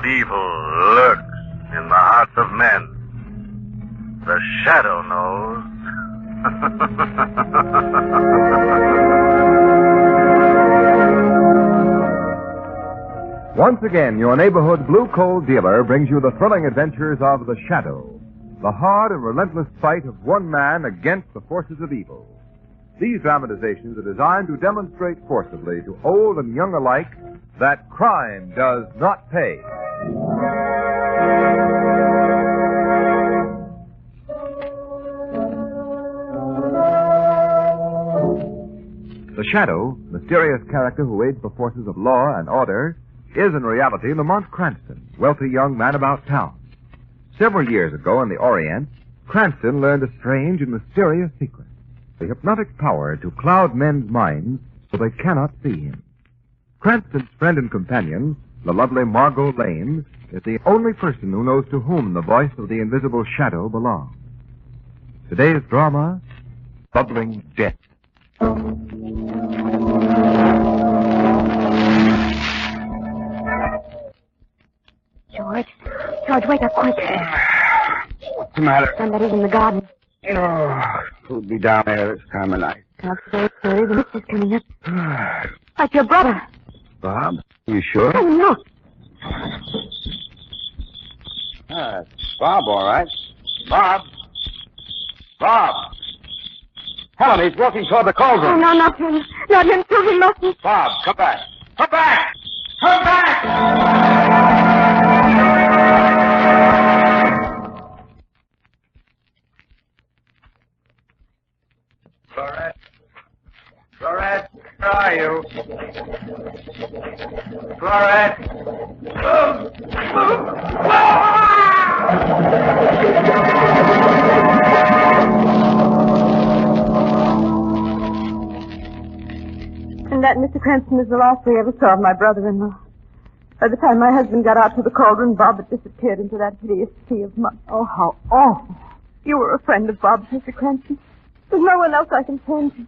what evil lurks in the hearts of men. The shadow knows. Once again, your neighborhood blue coal dealer brings you the thrilling adventures of the Shadow, the hard and relentless fight of one man against the forces of evil. These dramatizations are designed to demonstrate forcibly to old and young alike that crime does not pay. The Shadow, mysterious character who aids the forces of law and order, is in reality Lamont Cranston, wealthy young man about town. Several years ago in the Orient, Cranston learned a strange and mysterious secret, the hypnotic power to cloud men's minds so they cannot see him. Cranston's friend and companion, the lovely Margot Lane, is the only person who knows to whom the voice of the invisible Shadow belongs. Today's drama, Bubbling Death. George, wake up quick. What's the matter? Somebody's in the garden. Oh, who'd be down there this time of night? Not so early. The mist is coming up. Like your brother. Bob? You sure? Oh, look. It's Bob, all right. Bob? Bob! Helen, he's walking toward the cauldron. Oh, no, not him. Not him, too. He mustn't. Bob, come back. Come back! Come back! Florette, where are you? Florette! And that, Mr. Cranston, is the last we ever saw of my brother-in-law. By the time my husband got out to the cauldron, Bob had disappeared into that hideous sea of mud. Oh, how awful. You were a friend of Bob's, Mr. Cranston. There's no one else I can turn to.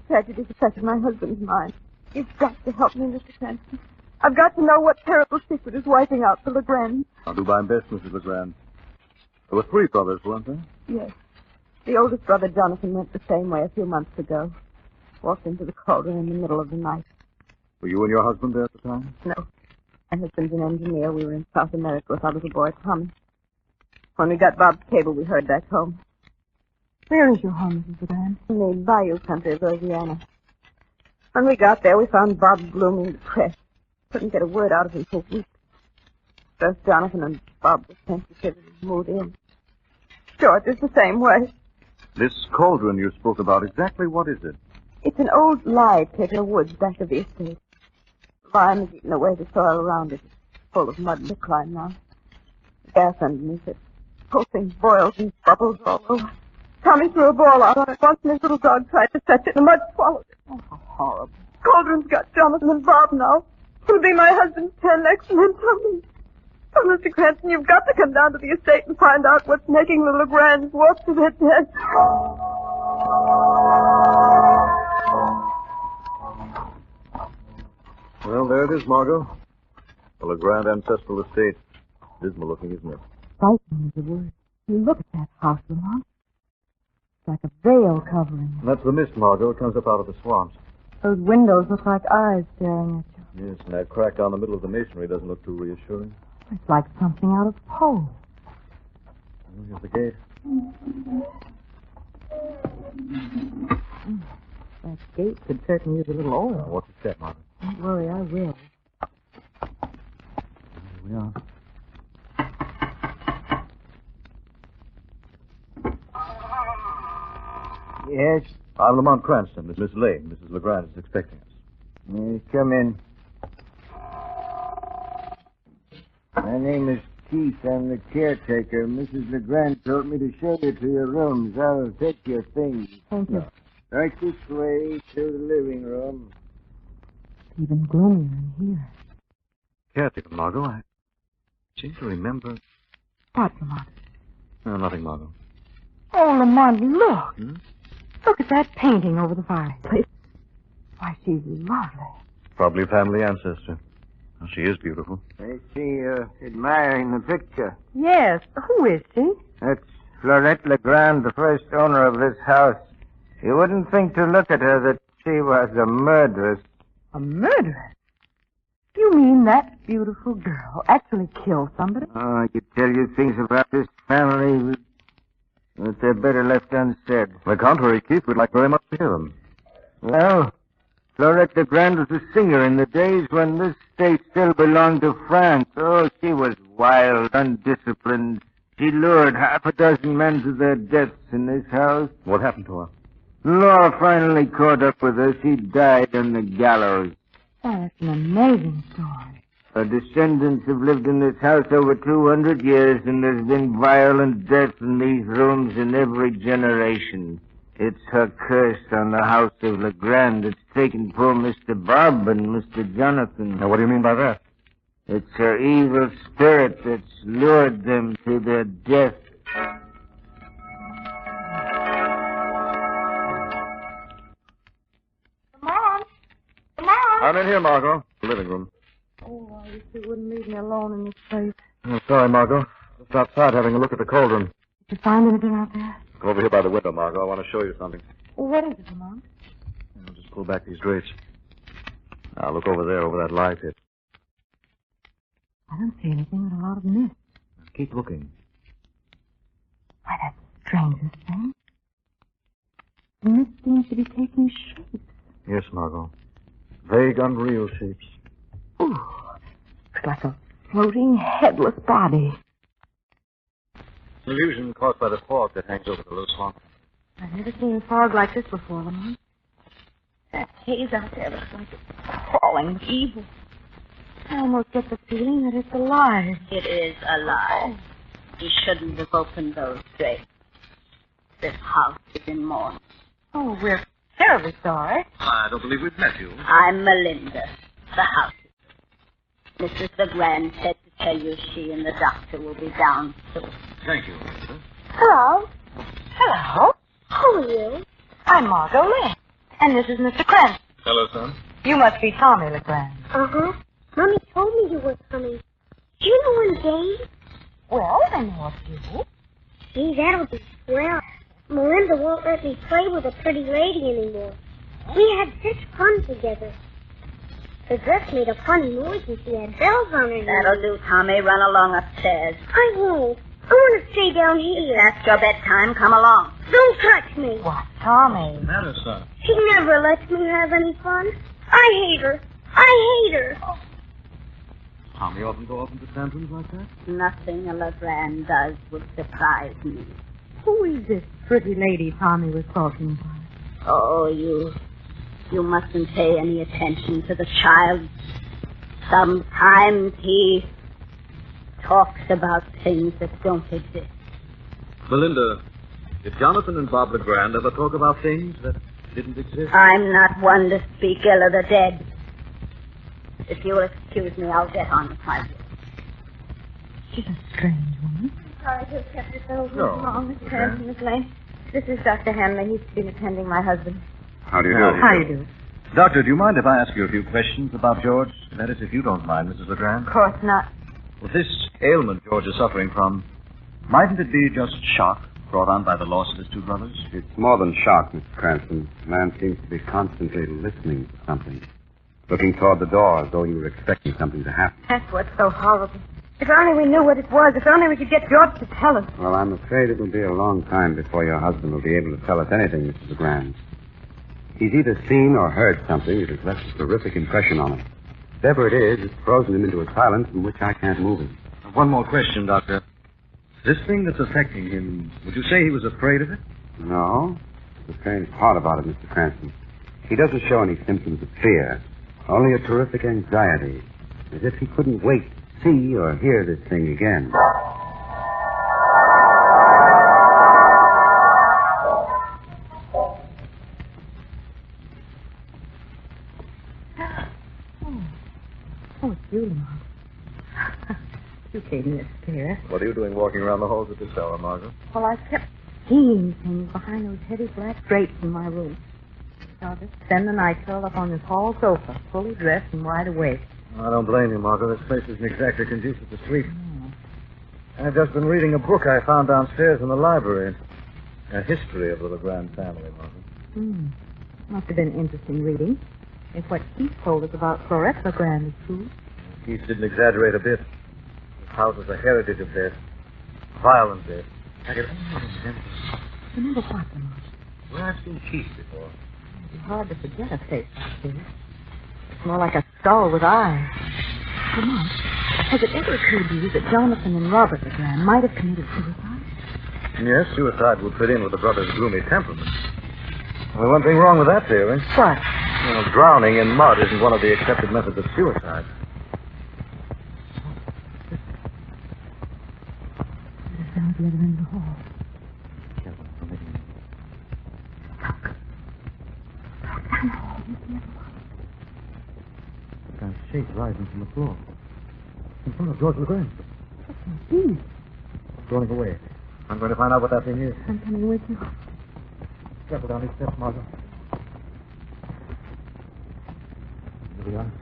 Tragedies affected my husband's mind. You've got to help me, Mr. Cranston. I've got to know what terrible secret is wiping out the Legrand. I'll do my best, Mrs. Legrand. There were 3 brothers, weren't there? Yes. The oldest brother, Jonathan, went the same way a few months ago. Walked into the cauldron in the middle of the night. Were you and your husband there at the time? No. My husband's an engineer. We were in South America with our little boy, Tommy. When we got Bob's cable, we hurried back home. Where is your home, Mrs. Legrand? In the bayou country of Louisiana. When we got there, we found Bob gloomy and depressed. Couldn't get a word out of him for weeks. First Jonathan and Bob were sensitive and moved in. George is the same way. This cauldron you spoke about, exactly what is it? It's an old lye pit in the woods back of the estate. The vine has eaten away the soil around it. It's full of mud and quicklime now. Gas underneath it. The whole thing boils and bubbles all over. Tommy threw a ball out on it once, and his little dog tried to fetch it, and the mud swallowed it. Oh, how horrible. Cauldron's got Jonathan and Bob now. It'll be my husband's turn next, and then Tommy. Oh, Mr. Cranston, you've got to come down to the estate and find out what's making the Legrands walk to their death. Well, there it is, Margot. The Legrand ancestral estate. Dismal looking, isn't it? Frightening is the word. You look at that house, Lamont. It's like a veil covering. That's the mist, Margot. It comes up out of the swamps. Those windows look like eyes staring at you. Yes, and that crack down the middle of the masonry doesn't look too reassuring. It's like something out of Poe. Here's the gate. That gate could certainly use a little oil. What's it set, Margot? Don't worry, I will. Here we are. Yes? I'm Lamont Cranston. Miss Lane. Mrs. Legrand is expecting us. Yes, come in. My name is Keith. I'm the caretaker. Mrs. Legrand told me to show you to your rooms. I'll take your things. Thank you. Right this way to the living room. Even gloomier in here. Caretaker, Margot. I seem to remember... What, Lamont? No, nothing, Margot. Oh, Lamont, look. Hmm? Look at that painting over the fireplace. Why, she's lovely. Probably a family ancestor. Well, she is beautiful. I see you admiring the picture. Yes. Who is she? That's Florette Legrand, the first owner of this house. You wouldn't think to look at her that she was a murderess. A murderess? You mean that beautiful girl actually killed somebody? Oh, I could tell you things about this family, but they're better left unsaid. On the contrary, Keith, we'd like very much to hear them. Well, Florette Legrand was a singer in the days when this state still belonged to France. Oh, she was wild, undisciplined. She lured half a dozen men to their deaths in this house. What happened to her? Law finally caught up with her. She died on the gallows. That's an amazing story. Her descendants have lived in this house over 200 years, and there's been violent death in these rooms in every generation. It's her curse on the house of Legrand that's taken poor Mr. Bob and Mr. Jonathan. Now, what do you mean by that? It's her evil spirit that's lured them to their death. Come on. Come on. I'm in here, Margot. The living room. Oh, I wish you wouldn't leave me alone in this place. Oh, sorry, Margot. Just outside having a look at the cauldron. Did you find anything out there? Go over here by the window, Margot. I want to show you something. Well, what is it, Lamont? I'll just pull back these drapes. Now, look over there, over that lye pit. I don't see anything but a lot of mist. Keep looking. Why, that's the strangest thing. The mist seems to be taking shape. Yes, Margot. Vague, unreal shapes. Ooh, looks like a floating, headless body. Illusion caused by the fog that hangs over the low swamp. I've never seen a fog like this before, Lamont. That haze out there looks like it's crawling with evil. I almost get the feeling that it's alive. It is alive. He shouldn't have opened those drapes. This house is in mourning. Oh, we're terribly sorry. I don't believe we've met you. I'm Melinda, the house. Mrs. Legrand said to tell you she and the doctor will be down soon. Thank you, Melinda. Hello. Hello. Who are you? I'm Margot Lynn. And this is Mr. Cranston. Hello, son. You must be Tommy Legrand. Uh-huh. Mommy told me you were coming. Do you know when Dave? Well, I know a few. Gee, that'll be swell. Melinda won't let me play with a pretty lady anymore. We had such fun together. Her dress made a funny noise and she had bells on her That'll do, Tommy. Run along upstairs. I won't. I want to stay down here. That's your bedtime. Come along. Don't touch me. What, Tommy? Matter, son. She never lets me have any fun. I hate her. I hate her. Tommy often go off into tantrums like that? Nothing a Legrand does would surprise me. Who is this pretty lady Tommy was talking about? Oh, you mustn't pay any attention to the child. Sometimes he talks about things that don't exist. Melinda, did Jonathan and Bob Legrand ever talk about things that didn't exist? I'm not one to speak ill of the dead. If you'll excuse me, I'll get on with my work. She's a strange woman. Sorry to have kept you so No. long, Miss Cranston, Miss Lane. This is Dr. Hanley. He's been attending my husband. How do you How do you do? Doctor, do you mind if I ask you a few questions about George? That is, if you don't mind, Mrs. Legrand. Of course not. Well, this ailment George is suffering from, mightn't it be just shock brought on by the loss of his two brothers? It's more than shock, Mr. Cranston. The man seems to be constantly listening for something. Looking toward the door as though he were expecting something to happen. That's what's so horrible. If only we knew what it was. If only we could get George to tell us. Well, I'm afraid it will be a long time before your husband will be able to tell us anything, Mrs. Legrand. He's either seen or heard something that has left a terrific impression on him. Whatever it is, it's frozen him into a silence from which I can't move him. One more question, Doctor. This thing that's affecting him, would you say he was afraid of it? No. The strange part about it, Mr. Cranston. He doesn't show any symptoms of fear. Only a terrific anxiety. As if he couldn't wait to see or hear this thing again. Oh, it's you, Mom. You gave me a scare. What are you doing walking around the halls at this hour, Margaret? Well, I kept seeing things behind those heavy black drapes in my room. So I'll just spend the night curled up on this hall sofa, fully dressed and wide awake. I don't blame you, Margot. This place isn't exactly conducive to sleep. I've just been reading a book I found downstairs in the library. A history of the Legrand family, Margot. Must have been interesting reading. If what Keith told us about Florette Legrand is true. Keith didn't exaggerate a bit. This house is a heritage of death. Violent death. Remember what, Lamont? Well, I've seen Keith before. It's hard to forget a face like this. It's more like a skull with eyes. Lamont, has it ever occurred to you that Jonathan and Robert Legrand might have committed suicide? Yes, suicide would fit in with the brothers' gloomy temperament. Only one thing wrong with that theory. What? Drowning in mud isn't one of the accepted methods of suicide. There's a sound at the other end of the hall. A kind of shape rising from the floor. In front of George Legrand. He's Going away. I'm going to find out what that thing is. I'm coming with you. Careful down these steps, Margot. Here we are.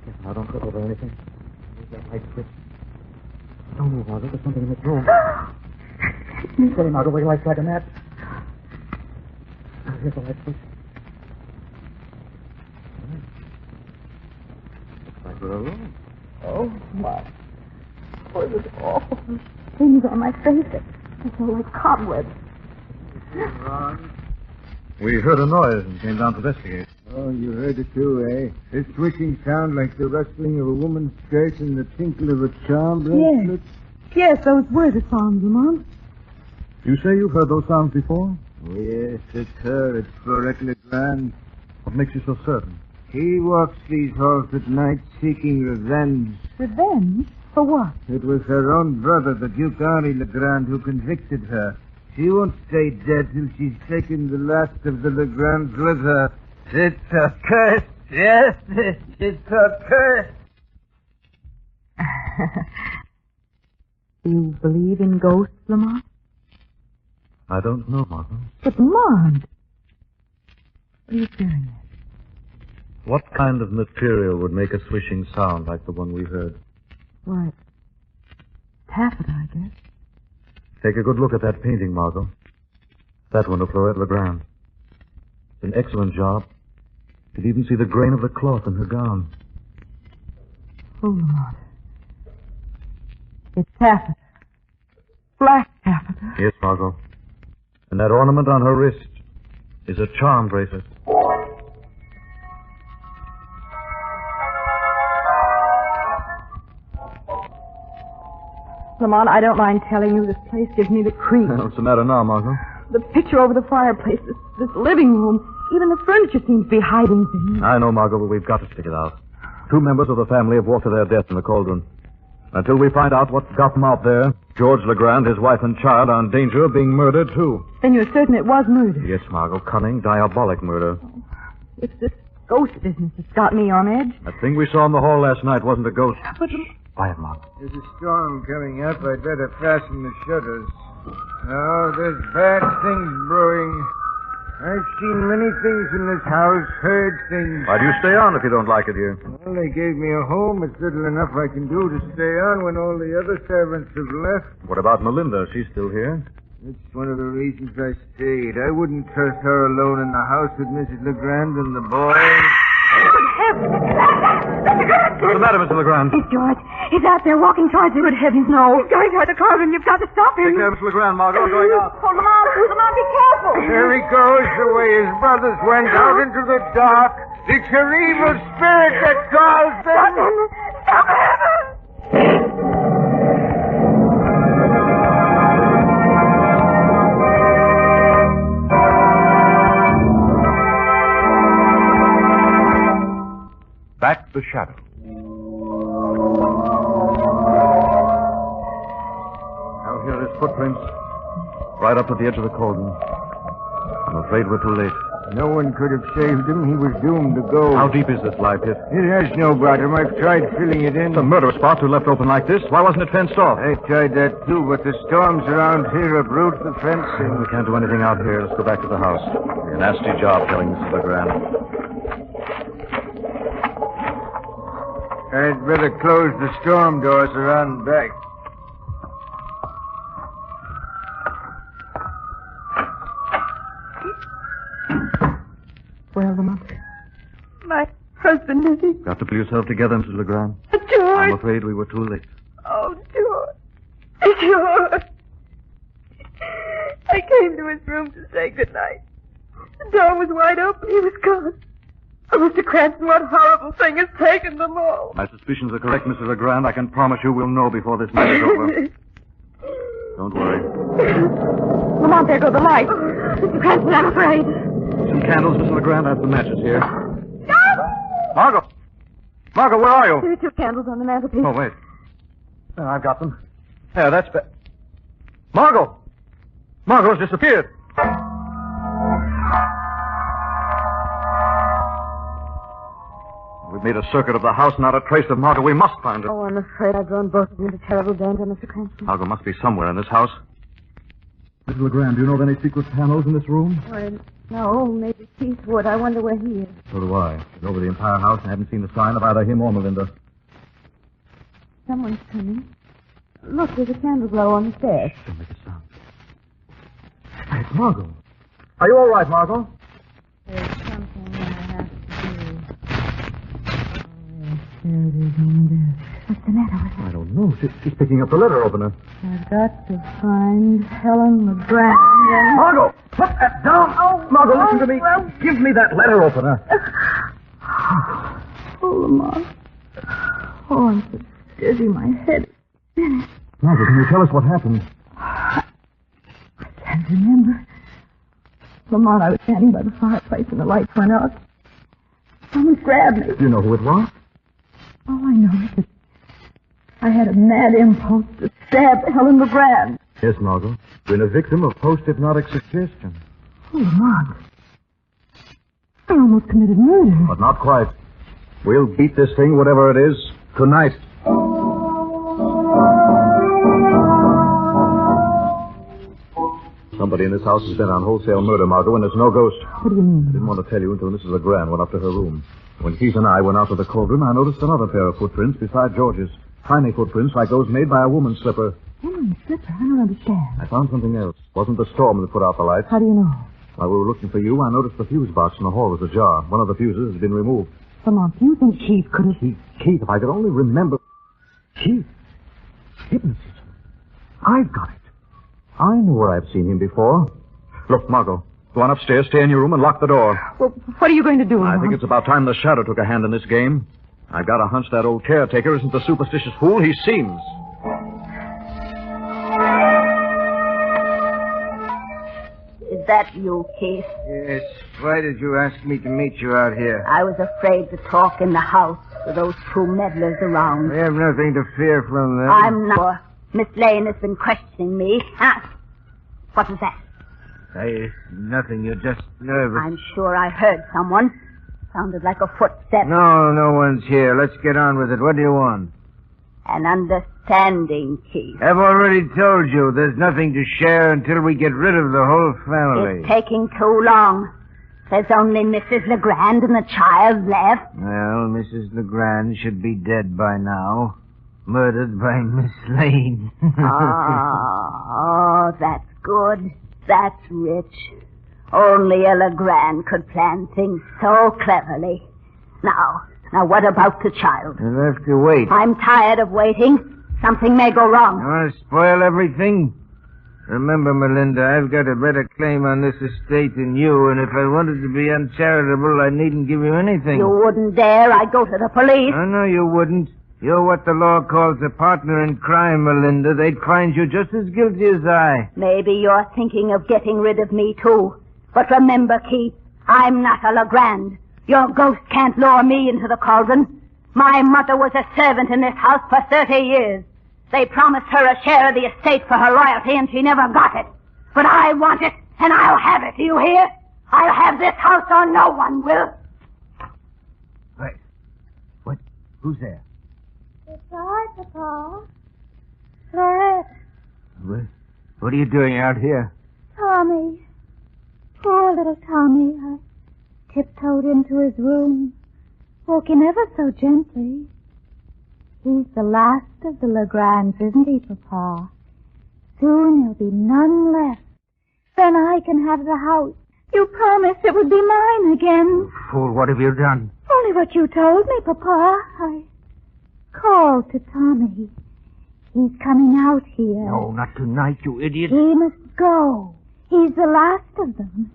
Careful now, don't trip over anything. Use that light switch. Don't move, Margot. There's something in this room. Steady, Margot. Wait till I strike a match. Now, here's the light switch. Looks like we're alone. Oh, my. Oh, this is awful. Things on my face that feel like cobwebs. We heard a noise and came down to investigate. Oh, you heard it too, eh? A swishing sound like the rustling of a woman's skirt and the tinkle of a charm bracelet? Yes, those were the sounds, Lamont. You say you've heard those sounds before? Oh, yes, it's her. It's Florette Legrand. What makes you so certain? He walks these halls at night seeking revenge. Revenge? For what? It was her own brother, the Duke Henri Legrand, who convicted her. She won't stay dead till she's taken the last of the Legrands with her. It's a curse. Yes, it's a curse. You believe in ghosts, Lamont? I don't know, Margot. But, Lamont! What are you staring at? What kind of material would make a swishing sound like the one we heard? Why, taffeta, I guess. Take a good look at that painting, Margot. That one of Florette Legrand. It's an excellent job. You can even see the grain of the cloth in her gown. Oh, Lamont. It's taffeta. Black taffeta. Yes, Margot. And that ornament on her wrist is a charm bracelet. Lamont, I don't mind telling you, this place gives me the creeps. What's the matter now, Margot? The picture over the fireplace, this living room, even the furniture seems to be hiding things. I know, Margot, but we've got to stick it out. 2 members of the family have walked to their death in the cauldron. Until we find out what's got them out there, George Legrand, his wife and child are in danger of being murdered, too. Then you're certain it was murder? Yes, Margot. Cunning, diabolic murder. It's this ghost business that's got me on edge. That thing we saw in the hall last night wasn't a ghost. But... Quiet, Margot. There's a storm coming up. I'd better fasten the shutters. Oh, there's bad things brewing. I've seen many things in this house, heard things. Why do you stay on if you don't like it here? Well, they gave me a home. It's little enough I can do to stay on when all the other servants have left. What about Melinda? She's still here? It's one of the reasons I stayed. I wouldn't trust her alone in the house with Mrs. Legrand and the boys. What's the matter, Mr. Legrand? It's George. He's out there walking towards you. Good heavens, no. He's going toward the cauldron. You've got to stop him. Take care of Mr. Legrand, Margot. Going out. Oh, Lamont, be careful. There he goes, the way his brothers went out into the dark. It's her evil spirit that calls them. Stop him. Back the shadow. Now here are his footprints. Right up to the edge of the cauldron. I'm afraid we're too late. No one could have saved him. He was doomed to go. How deep is this live pit? It has no bottom. I've tried filling it in. It's a murder spot to left open like this. Why wasn't it fenced off? I tried that too, but the storms around here uproot the fencing. We can't do anything out here. Let's go back to the house. A nasty job killing Mrs. Legrand. I'd better close the storm doors around back. Well, Lamont, my husband, is he? Got to pull yourself together, Mrs. Legrand. George! I'm afraid we were too late. Oh, George. George! I came to his room to say goodnight. The door was wide open. He was gone. Oh, Mr. Cranston, what horrible thing has taken them all? My suspicions are correct, Mrs. Legrand. I can promise you we'll know before this night is over. Don't worry. Lamont, there go the lights. Mr. Cranston, I'm afraid. Some candles, Mrs. Legrand. I have the matches here. Margot! Margot, where are you? There are 2 candles on the mantelpiece. Oh, wait. There, I've got them. There, that's better. Margot! Margot's disappeared. We've made a circuit of the house, not a trace of Margot. We must find her. Oh, I'm afraid I've drawn both of them into terrible danger, Mr. Cranston. Margot must be somewhere in this house. Mrs. Legrand, do you know of any secret panels in this room? No, maybe Keith would. I wonder where he is. So do I. I've over the entire house and haven't seen a sign of either him or Melinda. Someone's coming. Look, there's a candle glow on the stairs. Don't make a sound. Hey, it's Margot. Are you all right, Margot? There's something I have to do. Oh, yes, there it is on the desk. What's the matter with her? I don't know. She's picking up the letter opener. I've got to find Helen Legrand. Margot, put that down. Oh, Margot, listen to me. Well, give me that letter opener. Oh, Lamont. Oh, I'm so dizzy. My head is spinning. Margot, can you tell us what happened? I can't remember. Lamont, I was standing by the fireplace and the lights went out. Someone grabbed me. Do you know who it was? All I know is that I had a mad impulse to stab Helen Legrand. Yes, Margot. You've been a victim of post-hypnotic suggestion. Oh, Lamont. I almost committed murder. But not quite. We'll beat this thing, whatever it is, tonight. Somebody in this house has been on wholesale murder, Margot, and there's no ghost. What do you mean? I didn't want to tell you until Mrs. Legrand went up to her room. When Keith and I went out to the cold room, I noticed another pair of footprints beside George's. Tiny footprints like those made by a woman's slipper. Woman's slipper? I don't understand. I found something else. It wasn't the storm that put out the lights. How do you know? While we were looking for you, I noticed the fuse box in the hall was ajar. One of the fuses has been removed. Lamont, do you think Keith could have... Keith, if I could only remember... Keith. Hypnotism. I've got it. I know where I've seen him before. Look, Margot, go on upstairs, stay in your room, and lock the door. Well, what are you going to do, I think it's about time the shadow took a hand in this game. I've got a hunch that old caretaker isn't the superstitious fool he seems. Is that you, Keith? Yes. Why did you ask me to meet you out here? I was afraid to talk in the house with those 2 meddlers around. We have nothing to fear from them. I'm not. Miss Lane has been questioning me. What was that? Nothing. You're just nervous. I'm sure I heard someone. Sounded like a footstep. No one's here. Let's get on with it. What do you want? An understanding, Keith. I've already told you there's nothing to share until we get rid of the whole family. It's taking too long. There's only Mrs. Legrand and the child left. Well, Mrs. Legrand should be dead by now. Murdered by Miss Lane. Oh, that's good. That's rich. Only a Legrand could plan things so cleverly. Now, what about the child? You'll have to wait. I'm tired of waiting. Something may go wrong. You want to spoil everything? Remember, Melinda, I've got a better claim on this estate than you, and if I wanted to be uncharitable, I needn't give you anything. You wouldn't dare. I'd go to the police. Oh, no, you wouldn't. You're what the law calls a partner in crime, Melinda. They'd find you just as guilty as I. Maybe you're thinking of getting rid of me, too. But remember, Keith, I'm not a Legrand. Your ghost can't lure me into the cauldron. My mother was a servant in this house for 30 years. They promised her a share of the estate for her royalty, and she never got it. But I want it, and I'll have it. Do you hear? I'll have this house or no one will. Wait. What? Who's there? It's I, Papa. Florette. What are you doing out here? Tommy. Poor little Tommy. I tiptoed into his room. Woke him ever so gently. He's the last of the Legrands, isn't he, Papa? Soon there'll be none left. Then I can have the house. You promised it would be mine again. Fool, what have you done? Only what you told me, Papa. I called to Tommy. He's coming out here. No, not tonight, you idiot. He must go. He's the last of them.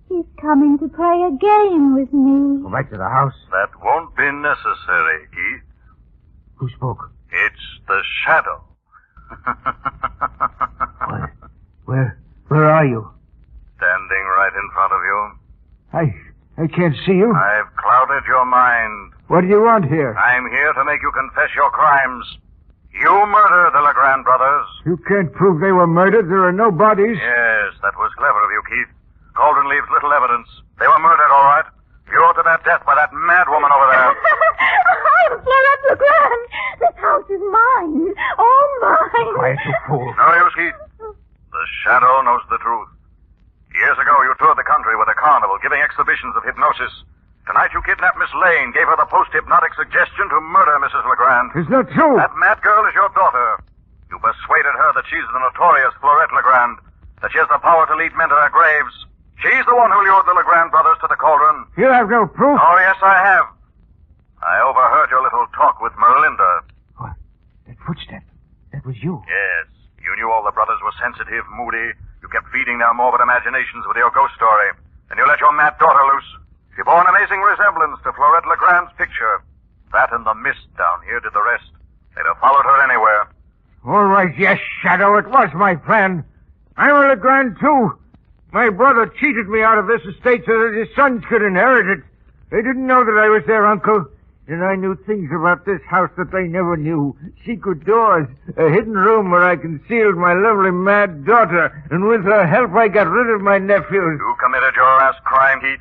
He's coming to play a game with me. Go back to the house. That won't be necessary, Keith. Who spoke? It's the shadow. What? Where are you? Standing right in front of you. I can't see you. I've clouded your mind. What do you want here? I'm here to make you confess your crimes. You murdered the Legrand brothers. You can't prove they were murdered. There are no bodies. Yes, that was clever of you, Keith. Cauldron leaves little evidence. They were murdered, all right. Lured to that death by that mad woman over there. I'm Florette Legrand. This house is mine. All mine. Quiet, you fool. No use, Keith. The shadow knows the truth. Years ago, you toured the country with a carnival, giving exhibitions of hypnosis. Tonight, you kidnapped Miss Lane, gave her the post-hypnotic suggestion to murder Mrs. Legrand. It's not true. That mad girl is your daughter. You persuaded her that she's the notorious Florette Legrand, that she has the power to lead men to their graves. She's the one who lured the Legrand brothers to the cauldron. You have no proof. Oh, yes, I have. I overheard your little talk with Melinda. What? That footstep. That was you. Yes. You knew all the brothers were sensitive, moody. You kept feeding their morbid imaginations with your ghost story. And you let your mad daughter loose. She bore an amazing resemblance to Florette Legrand's picture. That and the mist down here did the rest. They'd have followed her anywhere. All right, yes, Shadow. It was my plan. I'm a Legrand, too. My brother cheated me out of this estate so that his sons could inherit it. They didn't know that I was their uncle. And I knew things about this house that they never knew. Secret doors, a hidden room where I concealed my lovely mad daughter. And with her help, I got rid of my nephews. You committed your last crime, Heath.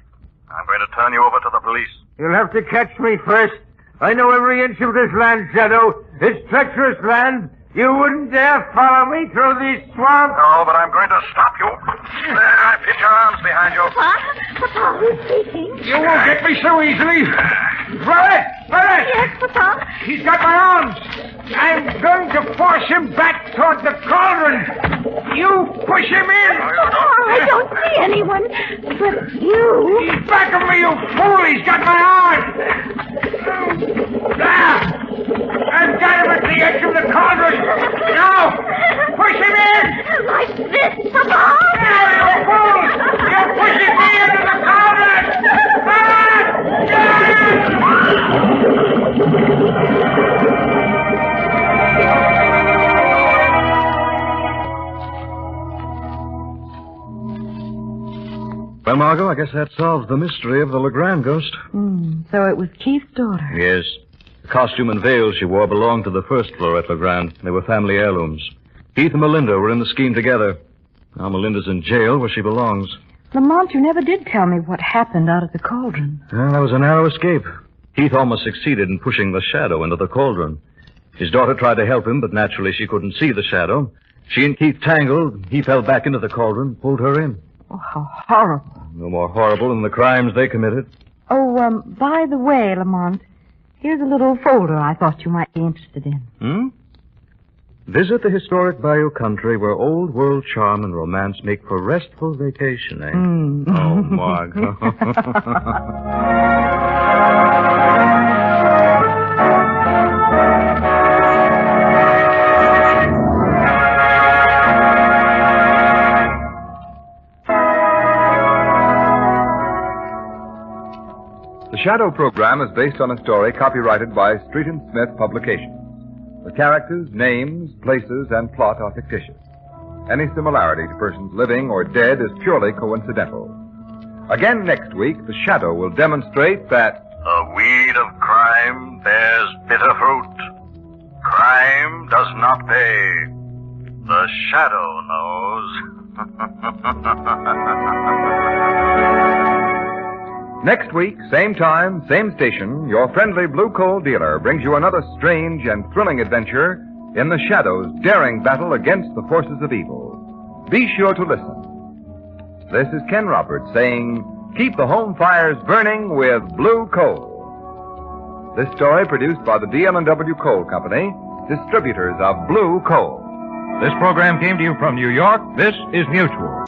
I'm going to turn you over to the police. You'll have to catch me first. I know every inch of this land, Shadow. It's treacherous land. You wouldn't dare follow me through these swamps. No, but I'm going to stop you. There, put your arms behind you. Papa, who's speaking? You won't get me so easily. Florette! Yes, Papa. He's got my arms. I'm going to force him back toward the cauldron. You push him in. Oh, I don't see anyone but you. He's back of me, you fool. He's got my arms. There. I've got him at the edge of the cauldron. Now, push him in. Like this, Papa. Now, you fool. You're pushing me into the cauldron. Well, Margot, I guess that solves the mystery of the Legrand ghost. So it was Keith's daughter. Yes. The costume and veil she wore belonged to the first Florette Legrand. They were family heirlooms. Keith and Melinda were in the scheme together. Now Melinda's in jail where she belongs. Lamont, you never did tell me what happened out at the cauldron. Well, that was a narrow escape. Keith almost succeeded in pushing the shadow into the cauldron. His daughter tried to help him, but naturally she couldn't see the shadow. She and Keith tangled. He fell back into the cauldron, pulled her in. Oh, how horrible. No more horrible than the crimes they committed. Oh, by the way, Lamont, here's a little folder I thought you might be interested in. Visit the historic Bayou country where old world charm and romance make for restful vacation, eh? Oh, Margot. The Shadow program is based on a story copyrighted by Street and Smith Publications. The characters, names, places, and plot are fictitious. Any similarity to persons living or dead is purely coincidental. Again next week, The Shadow will demonstrate that the weed of crime bears bitter fruit. Crime does not pay. The shadow knows. next week, same time, same station, your friendly blue coal dealer brings you another strange and thrilling adventure in the Shadow's daring battle against the forces of evil. Be sure to listen. This is Ken Roberts saying, keep the home fires burning with blue coal. This story produced by the DL&W Coal Company, distributors of Blue Coal. This program came to you from New York. This is Mutual.